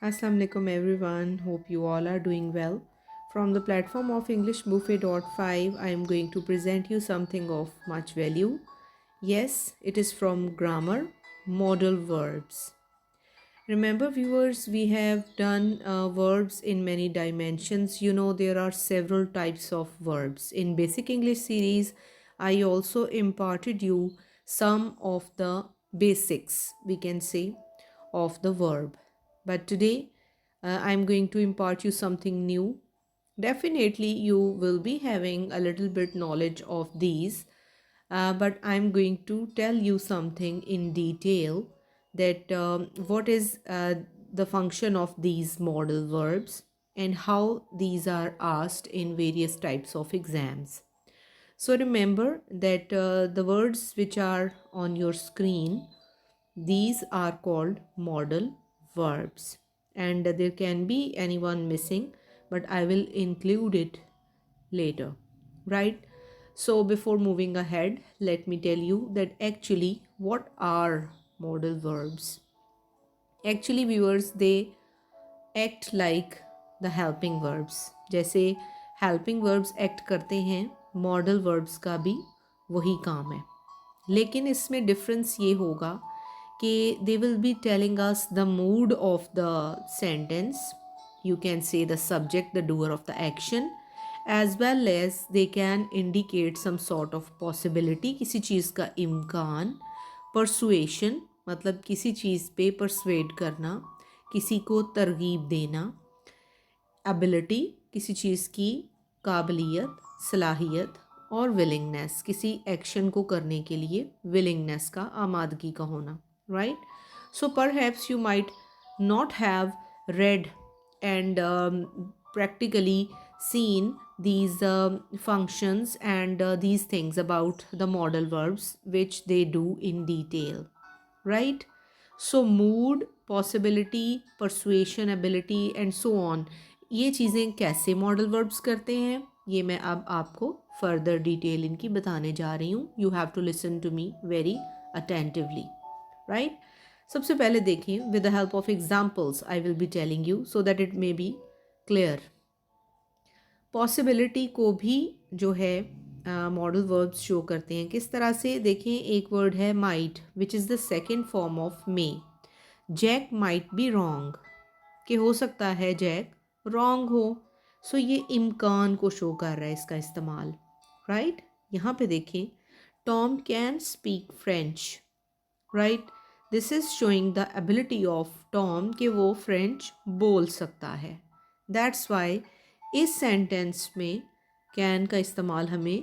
Assalamu alaikum everyone. Hope you all are doing well. From the platform of English Buffet.5, I am going to present you something of much value. Yes, it is from grammar, modal verbs. Remember, viewers, we have done verbs in many dimensions. You know, there are several types of verbs. In Basic English series, I also imparted you some of the basics, we can say, of the verb. But today, I'm going to impart you something new. Definitely, you will be having a little bit knowledge of these, but I'm going to tell you something in detail that what is the function of these modal verbs and how these are asked in various types of exams. So remember that the words which are on your screen, these are called modal verbs, and there can be anyone missing, but I will include it later, right? So before moving ahead, let me tell you that actually what are modal verbs. Actually, viewers, they act like the helping verbs. जैसे helping verbs act करते हैं, modal verbs का भी वही काम है. लेकिन इसमें डिफरेंस ये होगा कि they will be telling us the mood of the sentence. You can say the subject, the doer of the action, as well as they can indicate some sort of possibility, किसी चीज़ का इम्कान, persuasion मतलब किसी चीज़ पे persuade करना, किसी को तरगीब देना, एबिलिटी किसी चीज़ की काबिलियत, सलाहियत, और विलिंगनेस किसी एक्शन को करने के लिए विलिंगनेस का, आमादगी का होना, right? So perhaps you might not have read and practically seen these functions and these things about the modal verbs which they do in detail, right? So mood, possibility, persuasion, ability and so on, ये चीज़ें कैसे modal verbs करते हैं ये मैं अब आपको further detail इनकी बताने जा रही हूँ. You have to listen to me very attentively, right? सबसे पहले देखें, with the help of examples I will be telling you so that it may be clear. Possibility को भी जो है मॉडल वर्ब्स शो करते हैं. किस तरह से देखें, एक वर्ड है might which is the second form of may. Jack might be wrong, कि हो सकता है जैक रॉन्ग हो. सो ये इम्कान को शो कर रहा है इसका इस्तेमाल, राइट? यहाँ पे देखें, Tom can speak French, right? This is showing the ability of Tom कि वो फ्रेंच बोल सकता है. दैट्स वाई इस सेंटेंस में कैन का इस्तेमाल हमें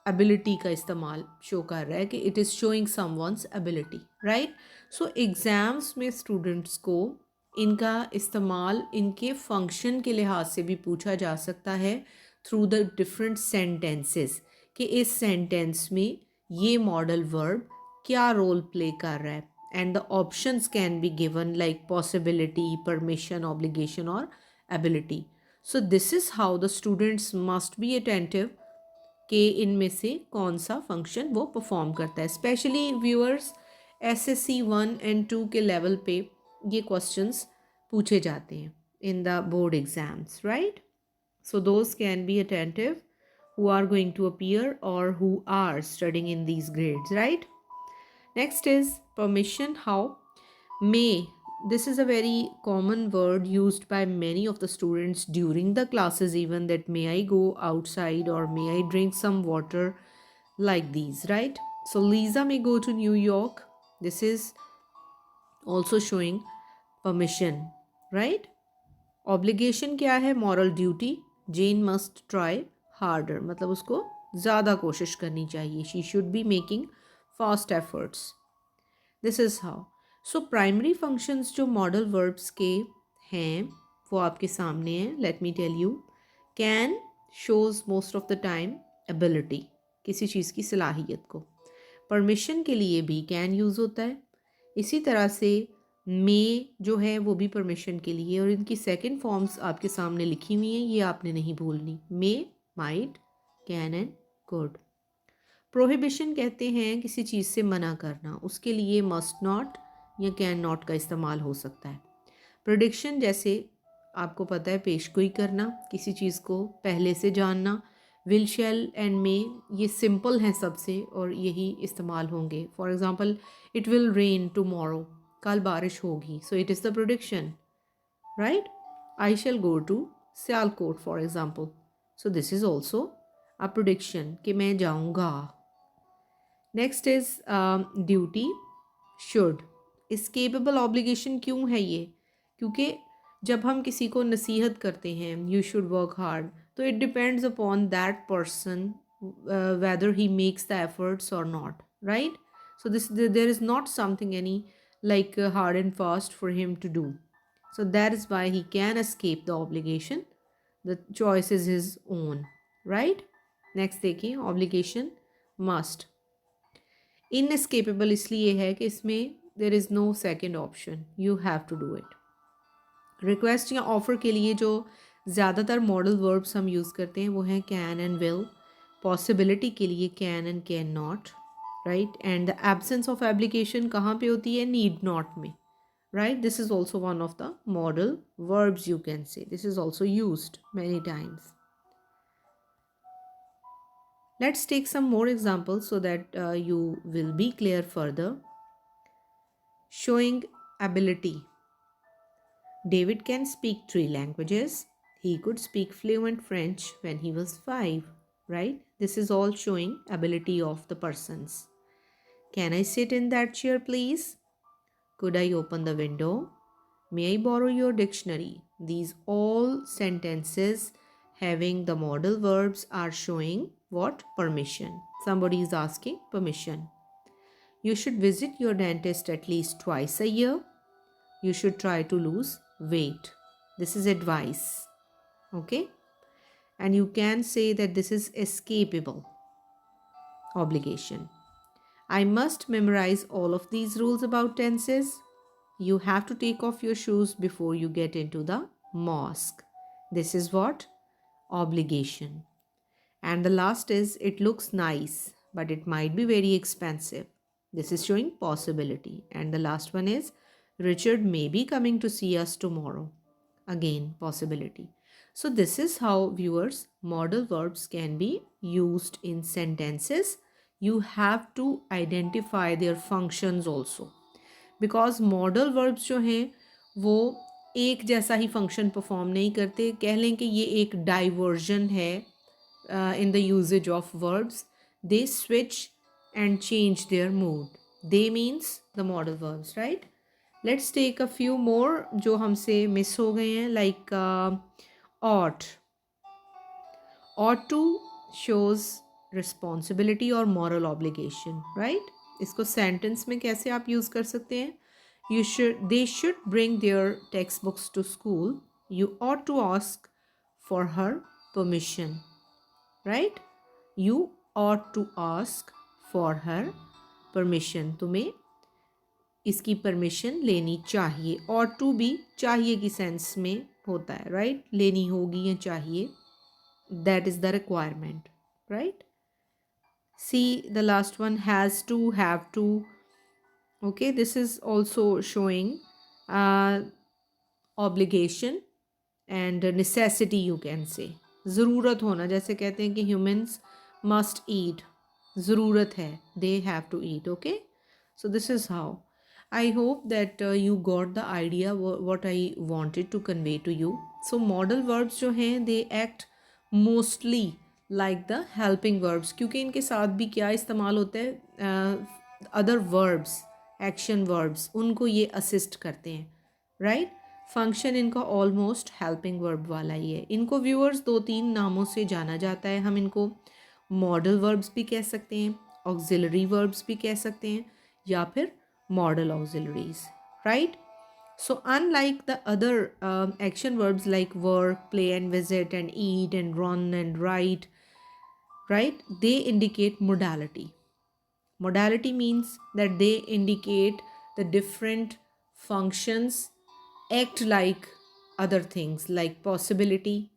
एबिलिटी का इस्तेमाल शो कर रहा है कि it is showing someone's ability, right? So exams में स्टूडेंट्स को इनका इस्तेमाल इनके फंक्शन के लिहाज से भी पूछा जा सकता है थ्रू द डिफरेंट सेंटेंसेस, कि इस सेंटेंस में ये मॉडल वर्ब क्या रोल प्ले कर रहा है. And the options can be given like possibility, permission, obligation और ability. So this is how the students must be attentive कि इनमें से कौन सा फंक्शन वो परफॉर्म करता है. स्पेशली व्यूअर्स SSC 1 and 2 के लेवल पे ये क्वेश्चंस पूछे जाते हैं in the board exams, right? So those can be attentive who are going to appear or who are studying in these grades, right? Next is permission. How? May. This is a very common word used by many of the students during the classes, even that may I go outside or may I drink some water, like these, right? So Lisa may go to New York. This is also showing permission, right? Obligation क्या है? Moral duty. Jane must try harder. मतलब उसको ज़्यादा कोशिश करनी चाहिए. She should be making fast efforts. This is how. So primary functions जो modal verbs के हैं वो आपके सामने हैं. Let me tell you. Can shows most of the time ability, किसी चीज़ की सलाहियत को. परमिशन के लिए भी कैन यूज़ होता है. इसी तरह से मे जो है वो भी परमिशन के लिए, और इनकी सेकंड फॉर्म्स आपके सामने लिखी हुई हैं, ये आपने नहीं भूलनी. May, might, can and could. Prohibition कहते हैं किसी चीज़ से मना करना, उसके लिए मस्ट नॉट या कैन नॉट का इस्तेमाल हो सकता है. प्रेडिक्शन जैसे आपको पता है पेशगोई करना, किसी चीज़ को पहले से जानना। विल, शैल एंड मे ये सिंपल हैं सबसे और यही इस्तेमाल होंगे। For example, it will rain tomorrow, कल बारिश होगी, so it is the prediction, right. I shall go to Sialkot for example, so this is also a prediction कि मैं जाऊँगा। Next is duty, should. Escapable obligation क्यों है ये? क्योंकि जब हम किसी को नसीहत करते हैं यू शुड वर्क हार्ड, तो it depends upon that person whether he makes the efforts or not, right? So this there is not something any like hard and fast for him to do, so that is why he can escape the obligation. The choice is his own, right? Next देखिए obligation must। Inescapable इसलिए है कि इसमें there is no second option, you have to do it. Request या offer के लिए जो ज़्यादातर मॉडल वर्ब्स हम यूज़ करते हैं वो हैं कैन एंड विल। पॉसिबिलिटी के लिए can and can not, right. And the absence of application कहाँ पे होती है? नीड नॉट में, right. This is also one of the modal verbs, you can say this is also used many times. Let's take some more examples so that you will be clear further. Showing ability. David can speak 3 languages. He could speak fluent French when he was 5, right? This is all showing ability of the persons. Can I sit in that chair, please? Could I open the window? May I borrow your dictionary? These all sentences having the modal verbs are showing what? Permission. Somebody is asking permission. You should visit your dentist at least twice a year. You should try to lose weight. This is advice. Okay? And you can say that this is escapable obligation. I must memorize all of these rules about tenses. You have to take off your shoes before you get into the mosque. This is what? Obligation. And the last is it looks nice, but it might be very expensive. This is showing possibility. And the last one is Richard may be coming to see us tomorrow. Again, possibility. So this is how, viewers, modal verbs can be used in sentences. You have to identify their functions also. Because modal verbs जो हैं वो एक जैसा ही function perform नहीं करते। कह लें कि ये एक डाइवर्जन है in the usages of verbs. They switch and change their mood. They means the modal verbs, right. Let's take a few more जो हमसे मिस हो गए हैं, like ought. ought to shows responsibility और moral obligation, right? इसको sentence में कैसे आप use कर सकते हैं? They should bring their textbooks to school. You ought to ask for her permission, right? You ought to ask for her permission. तुम्हें इसकी permission लेनी चाहिए। ought to भी चाहिए की sense में होता है, right? लेनी होगी या चाहिए, that is the requirement, right? See the last one, has to, have to. Okay, this is also showing obligation and necessity, you can say. ज़रूरत होना, जैसे कहते हैं कि humans must eat, ज़रूरत है, they have to eat. Okay, so this is how. I hope that you got the idea what I wanted to convey to you. So modal verbs जो हैं they act mostly like the helping verbs, क्योंकि इनके साथ भी क्या इस्तेमाल होता है? अदर वर्ब्स, एक्शन वर्ब्स, उनको ये असिस्ट करते हैं, राइट। फंक्शन इनका ऑलमोस्ट हेल्पिंग वर्ब वाला ही है। इनको व्यूअर्स 2-3 नामों से जाना जाता है। हम इनको मॉडल वर्ब्स भी कह सकते हैं, ऑक्सिलरी वर्ब्स भी कह सकते हैं, या फिर modal auxiliaries, right? So unlike the other action verbs like work, play and visit and eat and run and write, right, they indicate modality. Modality means that they indicate the different functions, act like other things like possibility,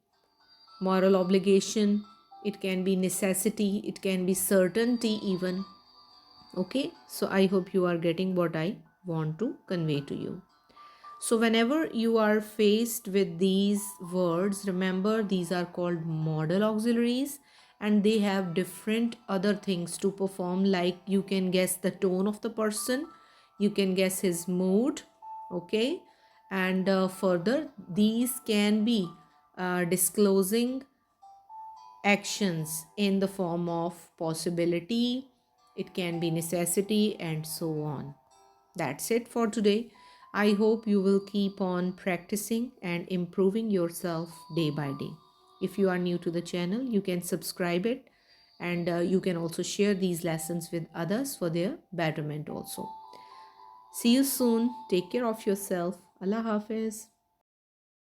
moral obligation, it can be necessity, it can be certainty even. Okay, so I hope you are getting what I want to convey to you. So whenever you are faced with these words, remember these are called modal auxiliaries and they have different other things to perform, like you can guess the tone of the person, you can guess his mood, okay? And further, these can be disclosing actions in the form of possibility, it can be necessity, and so on. That's it for today. I hope you will keep on practicing and improving yourself day by day. If you are new to the channel, you can subscribe it, and you can also share these lessons with others for their betterment also. See you soon. Take care of yourself. Allah Hafiz.